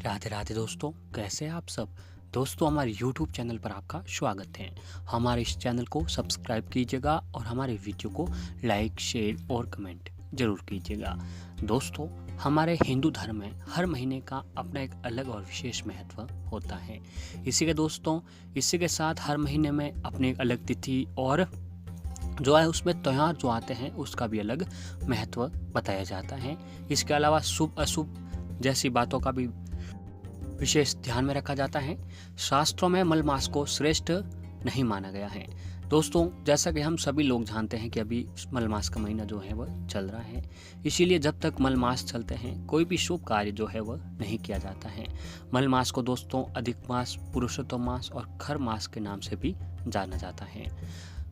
राधे राधे दोस्तों, कैसे हैं आप सब। दोस्तों, हमारे YouTube चैनल पर आपका स्वागत है। हमारे इस चैनल को सब्सक्राइब कीजिएगा और हमारे वीडियो को लाइक, शेयर और कमेंट जरूर कीजिएगा। दोस्तों, हमारे हिंदू धर्म में हर महीने का अपना एक अलग और विशेष महत्व होता है। इसी के साथ हर महीने में अपनी एक अलग तिथि और जो है उसमें त्यौहार जो आते हैं उसका भी अलग महत्व बताया जाता है। इसके अलावा शुभ अशुभ जैसी बातों का भी विशेष ध्यान में रखा जाता है। शास्त्रों में मल मास को श्रेष्ठ नहीं माना गया है। दोस्तों, जैसा कि हम सभी लोग जानते हैं कि अभी मल मास का महीना जो है वह चल रहा है, इसीलिए जब तक मल मास चलते हैं कोई भी शुभ कार्य जो है वह नहीं किया जाता है। मल मास को दोस्तों अधिक मास, पुरुषोत्तम मास और खर मास के नाम से भी जाना जाता है।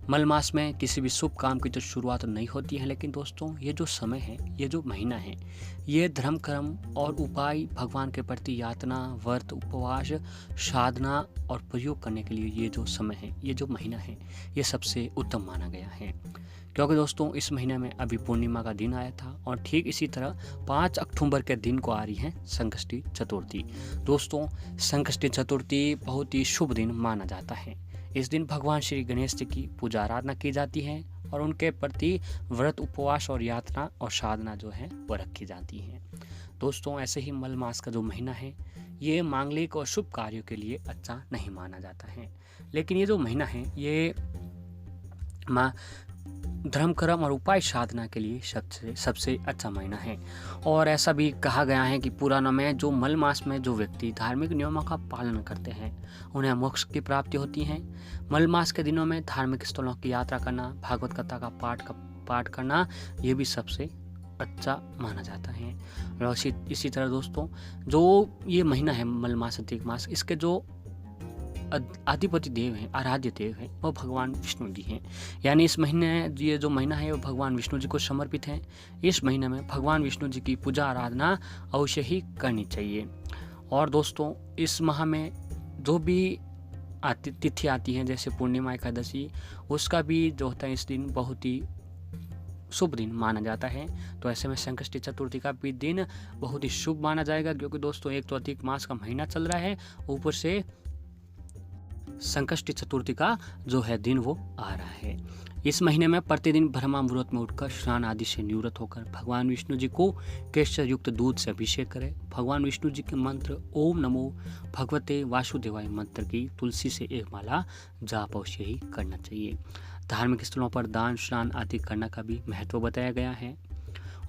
मल मास में किसी भी शुभ काम की तो शुरुआत नहीं होती है, लेकिन दोस्तों ये जो समय है, ये जो महीना है, ये धर्म कर्म और उपाय, भगवान के प्रति यातना, व्रत, उपवास, साधना और प्रयोग करने के लिए ये जो समय है, ये जो महीना है, ये सबसे उत्तम माना गया है। क्योंकि दोस्तों इस महीने में अभी पूर्णिमा का दिन आया था और ठीक इसी तरह 5 अक्टूबर के दिन को आ रही है संकष्टी चतुर्थी। दोस्तों, संकष्टी चतुर्थी बहुत ही शुभ दिन माना जाता है। इस दिन भगवान श्री गणेश जी की पूजा आराधना की जाती है और उनके प्रति व्रत, उपवास और यात्रा और साधना जो है वह रखी जाती है। दोस्तों, ऐसे ही मल मास का जो महीना है ये मांगलिक और शुभ कार्यों के लिए अच्छा नहीं माना जाता है, लेकिन ये जो महीना है ये धर्म कर्म और उपाय साधना के लिए सबसे अच्छा महीना है। और ऐसा भी कहा गया है कि पुराणों में जो मल मास में जो व्यक्ति धार्मिक नियमों का पालन करते हैं उन्हें मोक्ष की प्राप्ति होती है। मल मास के दिनों में धार्मिक स्थलों की यात्रा करना, भागवत कथा का पाठ करना ये भी सबसे अच्छा माना जाता है। और इसी तरह दोस्तों, जो ये महीना है मल मास, अधिक मास, इसके जो अधिपति देव हैं, आराध्य देव हैं, वो भगवान विष्णु जी हैं। यानी इस महीने ये जो महीना है वो भगवान विष्णु जी को समर्पित है। इस महीने में भगवान विष्णु जी की पूजा आराधना अवश्य ही करनी चाहिए। और दोस्तों, इस माह में जो भी तिथि आती हैं जैसे पूर्णिमा, एकादशी, उसका भी जो होता है इस दिन बहुत ही शुभ दिन माना जाता है। तो ऐसे में संकष्टी चतुर्थी का भी दिन बहुत ही शुभ माना जाएगा, क्योंकि दोस्तों एक तो अधिक मास का महीना चल रहा है, ऊपर से संकष्टी चतुर्थी का जो है दिन वो आ रहा है। इस महीने में प्रतिदिन ब्रह्मा मुहूर्त में उठकर स्नान आदि से निवृत्त होकर भगवान विष्णु जी को केसर युक्त दूध से अभिषेक करें। भगवान विष्णु जी के मंत्र ओम नमो भगवते वासुदेवाय मंत्र की तुलसी से एक माला जाप अवश्य ही करना चाहिए। धार्मिक स्थलों पर दान, स्नान आदि करने का भी महत्व बताया गया है।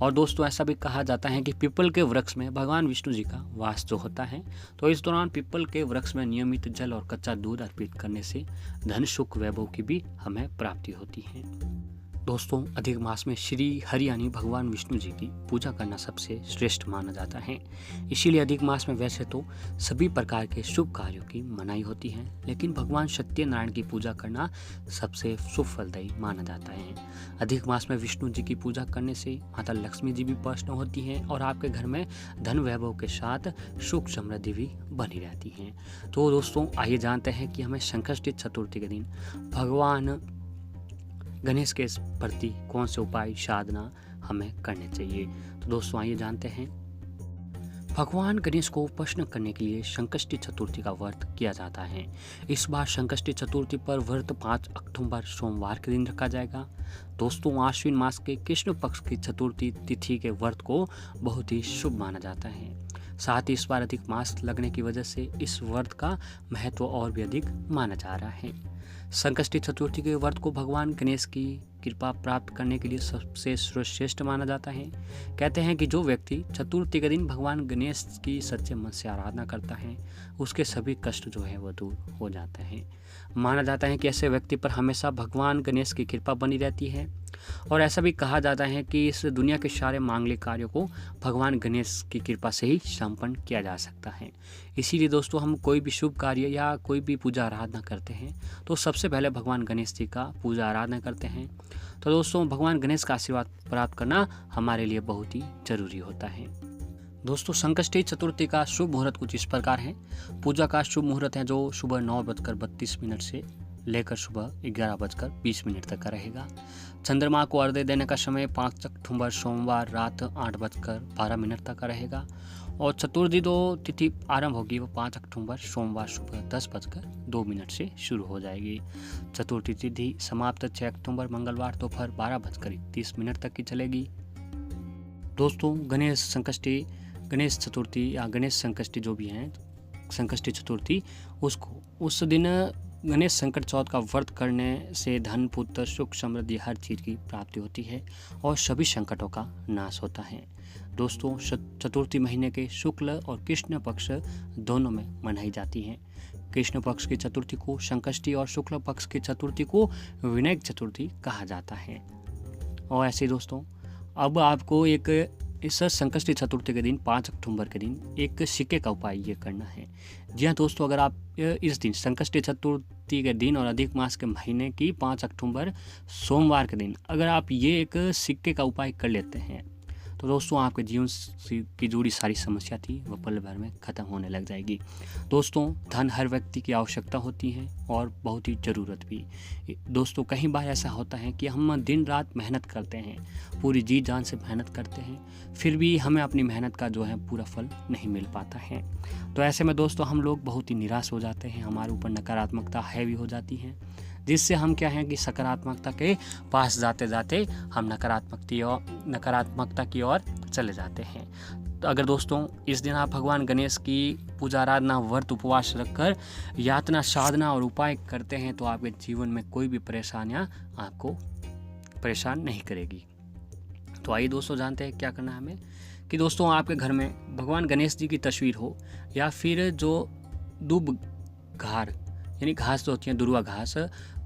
और दोस्तों, ऐसा भी कहा जाता है कि पीपल के वृक्ष में भगवान विष्णु जी का वास जो होता है, तो इस दौरान पीपल के वृक्ष में नियमित जल और कच्चा दूध अर्पित करने से धन, सुख, वैभव की भी हमें प्राप्ति होती है। दोस्तों, अधिक मास में श्री हरि यानी भगवान विष्णु जी की पूजा करना सबसे श्रेष्ठ माना जाता है। इसीलिए अधिक मास में वैसे तो सभी प्रकार के शुभ कार्यों की मनाही होती है, लेकिन भगवान सत्यनारायण की पूजा करना सबसे शुभ फलदायी माना जाता है। अधिक मास में विष्णु जी की पूजा करने से माता लक्ष्मी जी भी प्रसन्न होती हैं और आपके घर में धन, वैभव के साथ सुख, समृद्धि भी बनी रहती है। तो दोस्तों, आइए जानते हैं कि हमें संकष्टी चतुर्थी के दिन भगवान गणेश के प्रति कौन से उपाय, साधना हमें करने चाहिए। तो दोस्तों, आइए जानते हैं। भगवान गणेश को प्रसन्न करने के लिए संकष्टी चतुर्थी का व्रत किया जाता है। इस बार संकष्टी चतुर्थी पर व्रत 5 अक्टूबर सोमवार के दिन रखा जाएगा। दोस्तों, आश्विन मास के कृष्ण पक्ष की चतुर्थी तिथि के व्रत को बहुत ही शुभ माना जाता है। साथ ही इस बार अधिक मास लगने की वजह से इस व्रत का महत्व और भी अधिक माना जा रहा है। संकष्टी चतुर्थी के व्रत को भगवान गणेश की कृपा प्राप्त करने के लिए सबसे श्रेष्ठ माना जाता है। कहते हैं कि जो व्यक्ति चतुर्थी के दिन भगवान गणेश की सच्चे मन से आराधना करता है उसके सभी कष्ट जो है वह दूर हो जाते हैं। माना जाता है कि ऐसे व्यक्ति पर हमेशा भगवान गणेश की कृपा बनी रहती है। और ऐसा भी कहा जाता है कि इस दुनिया के सारे मांगलिक कार्यों को भगवान गणेश की कृपा से ही संपन्न किया जा सकता है। इसीलिए दोस्तों, हम कोई भी शुभ कार्य या कोई भी पूजा आराधना करते हैं तो सबसे पहले भगवान गणेश जी का पूजा आराधना करते हैं। तो दोस्तों, भगवान गणेश का आशीर्वाद प्राप्त करना हमारे लिए बहुत ही जरूरी होता है। दोस्तों, संकष्टी चतुर्थी का शुभ मुहूर्त कुछ इस प्रकार है। पूजा का शुभ मुहूर्त है जो सुबह 9:32 से लेकर सुबह 11:20 तक का रहेगा। चंद्रमा को अर्घ्य देने का समय 5 अक्टूबर सोमवार रात 8:12 तक का रहेगा। और चतुर्थी तो तिथि आरंभ होगी वो 5 अक्टूबर सोमवार सुबह 10:02 से शुरू हो जाएगी। चतुर्थी तिथि समाप्त 6 अक्टूबर मंगलवार दोपहर 12:31 तक की चलेगी। दोस्तों गणेश चतुर्थी या गणेश संकष्टी जो भी हैं, संकष्टी चतुर्थी, उस दिन गणेश संकट चौथ का व्रत करने से धन पुत्र सुख समृद्धि हर चीज़ की प्राप्ति होती है और सभी संकटों का नाश होता है। दोस्तों चतुर्थी महीने के शुक्ल और कृष्ण पक्ष दोनों में मनाई जाती है। कृष्ण पक्ष की चतुर्थी को संकष्टी और शुक्ल पक्ष की चतुर्थी को विनायक चतुर्थी कहा जाता है। और ऐसे दोस्तों अब आपको इस संकष्टी चतुर्थी के दिन 5 अक्टूबर के दिन एक सिक्के का उपाय ये करना है। जी हाँ दोस्तों, अगर आप इस दिन संकष्टी चतुर्थी के दिन और अधिक मास के महीने की 5 अक्टूबर सोमवार के दिन अगर आप ये एक सिक्के का उपाय कर लेते हैं तो दोस्तों आपके जीवन की जुड़ी सारी समस्या थी वो पल भर में ख़त्म होने लग जाएगी। दोस्तों धन हर व्यक्ति की आवश्यकता होती है और बहुत ही ज़रूरत भी। दोस्तों कई बार ऐसा होता है कि हम दिन रात मेहनत करते हैं, पूरी जी जान से मेहनत करते हैं, फिर भी हमें अपनी मेहनत का जो है पूरा फल नहीं मिल पाता है। तो ऐसे में दोस्तों हम लोग बहुत ही निराश हो जाते हैं, हमारे ऊपर नकारात्मकता हैवी हो जाती है, जिससे हम क्या है कि सकारात्मकता के पास जाते जाते हम नकारात्मकता की ओर चले जाते हैं। तो अगर दोस्तों इस दिन आप भगवान गणेश की पूजा आराधना व्रत उपवास रखकर यातना साधना और उपाय करते हैं तो आपके जीवन में कोई भी परेशानियां आपको परेशान नहीं करेगी। तो आइए दोस्तों जानते हैं क्या करना है हमें। कि दोस्तों आपके घर में भगवान गणेश जी की तस्वीर हो या फिर जो दूब घार यानी घास जो होती है दुर्वा घास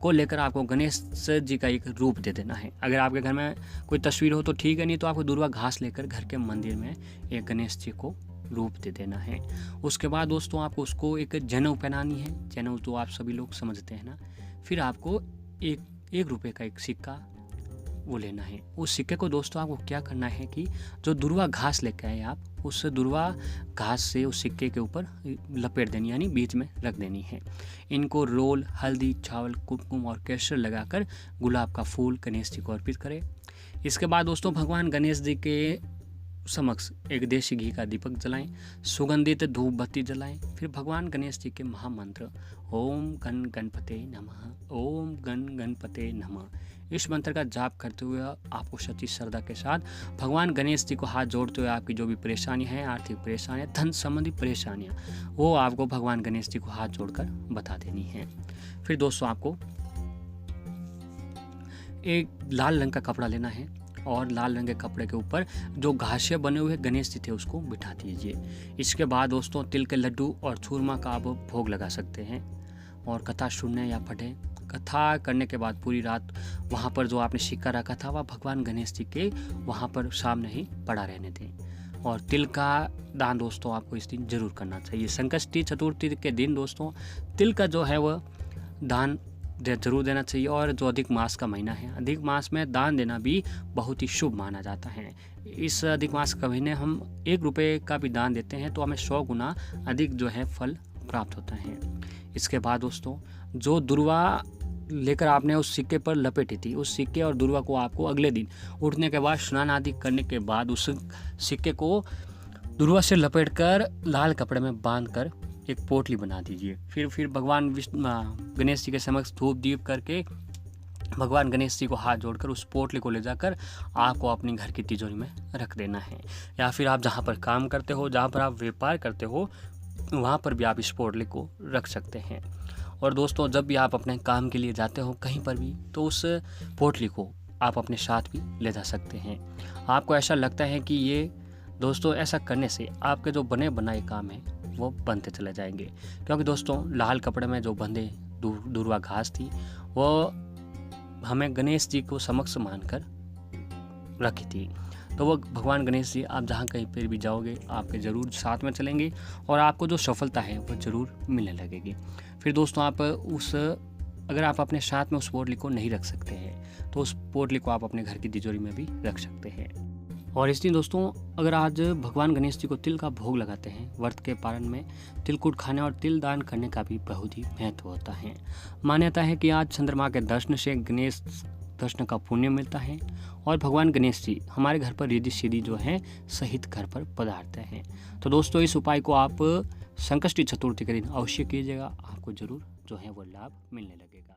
को लेकर आपको गणेश जी का एक रूप दे देना है। अगर आपके घर में कोई तस्वीर हो तो ठीक है, नहीं तो आपको दुर्वा घास लेकर घर के मंदिर में एक गणेश जी को रूप दे देना है। उसके बाद दोस्तों आपको उसको एक जनेऊ पहनानी है। जनेऊ तो आप सभी लोग समझते हैं ना। फिर आपको एक रुपये का एक सिक्का वो लेना है। उस सिक्के को दोस्तों आपको क्या करना है कि जो दुर्वा घास लेकर आए आप, उस दुर्वा घास से उस सिक्के के ऊपर लपेट देनी यानी बीच में रख देनी है। इनको रोल, हल्दी, चावल, कुमकुम और केसर लगाकर गुलाब का फूल गणेश जी को अर्पित करें। इसके बाद दोस्तों भगवान गणेश जी के समक्ष एक देशी घी का दीपक जलाएं, सुगंधित धूप बत्ती जलाएं। फिर भगवान गणेश जी के महामंत्र ओम गण गणपते नमः, ओम गण गणपते नमः, इस मंत्र का जाप करते हुए आपको सच्ची श्रद्धा के साथ भगवान गणेश जी को हाथ जोड़ते हुए आपकी जो भी परेशानी है, आर्थिक परेशानियाँ, धन संबंधी परेशानियाँ, वो आपको भगवान गणेश जी को हाथ जोड़कर बता देनी है। फिर दोस्तों आपको एक लाल रंग का कपड़ा लेना है और लाल रंग के कपड़े के ऊपर जो घासिया बने हुए गणेश जी थे उसको बिठा दीजिए। इसके बाद दोस्तों तिल के लड्डू और चूरमा का आप भोग लगा सकते हैं और कथा सुनने या पढ़ें। कथा करने के बाद पूरी रात वहाँ पर जो आपने सिक्का रखा था वह भगवान गणेश जी के वहाँ पर सामने ही पड़ा रहने दें। और तिल का दान दोस्तों आपको इस दिन जरूर करना चाहिए। संकष्टी चतुर्थी के दिन दोस्तों तिल का जो है वह दान जरूर देना चाहिए। और जो अधिक मास का महीना है, अधिक मास में दान देना भी बहुत ही शुभ माना जाता है। इस अधिक मास का महीने हम 1 रुपये का भी दान देते हैं तो हमें 100 गुना अधिक जो है फल प्राप्त होता है। इसके बाद दोस्तों जो दुर्वा लेकर आपने उस सिक्के पर लपेटी थी, उस सिक्के और दुर्वा को आपको अगले दिन उठने के बाद स्नान आदि करने के बाद उस सिक्के को दुर्वा से लपेटकर लाल कपड़े में बांधकर एक पोटली बना दीजिए। फिर भगवान गणेश जी के समक्ष धूप दीप करके भगवान गणेश जी को हाथ जोड़कर उस पोटली को ले जाकर आपको अपने घर की तिजोरी में रख देना है। या फिर आप जहाँ पर काम करते हो, जहाँ पर आप व्यापार करते हो, वहाँ पर भी आप इस पोटली को रख सकते हैं। और दोस्तों जब भी आप अपने काम के लिए जाते हो कहीं पर भी तो उस पोटली को आप अपने साथ भी ले जा सकते हैं। आपको ऐसा लगता है कि ये दोस्तों ऐसा करने से आपके जो बने बनाए काम हैं वो बनते चले जाएंगे। क्योंकि दोस्तों लाल कपड़े में जो बंधे दुर्वा घास थी वो हमें गणेश जी को समक्ष मानकर रखी थी। तो वो भगवान गणेश जी आप जहाँ कहीं पर भी जाओगे आपके ज़रूर साथ में चलेंगे और आपको जो सफलता है वो ज़रूर मिलने लगेगी। फिर दोस्तों आप अगर आप अपने साथ में उस पोटली को नहीं रख सकते हैं तो उस पोटली को आप अपने घर की तिजोरी में भी रख सकते हैं। और इस दिन दोस्तों अगर आज भगवान गणेश जी को तिल का भोग लगाते हैं, व्रत के पारण में तिलकुट खाने और तिल दान करने का भी बहुत ही महत्व होता है। मान्यता है कि आज चंद्रमा के दर्शन से गणेश दर्शन का पुण्य मिलता है और भगवान गणेश जी हमारे घर पर रिद्धि सिद्धि जो है सहित घर पर पधारते हैं। तो दोस्तों इस उपाय को आप संकष्टी चतुर्थी के दिन अवश्य कीजिएगा, आपको जरूर जो है वो लाभ मिलने लगेगा।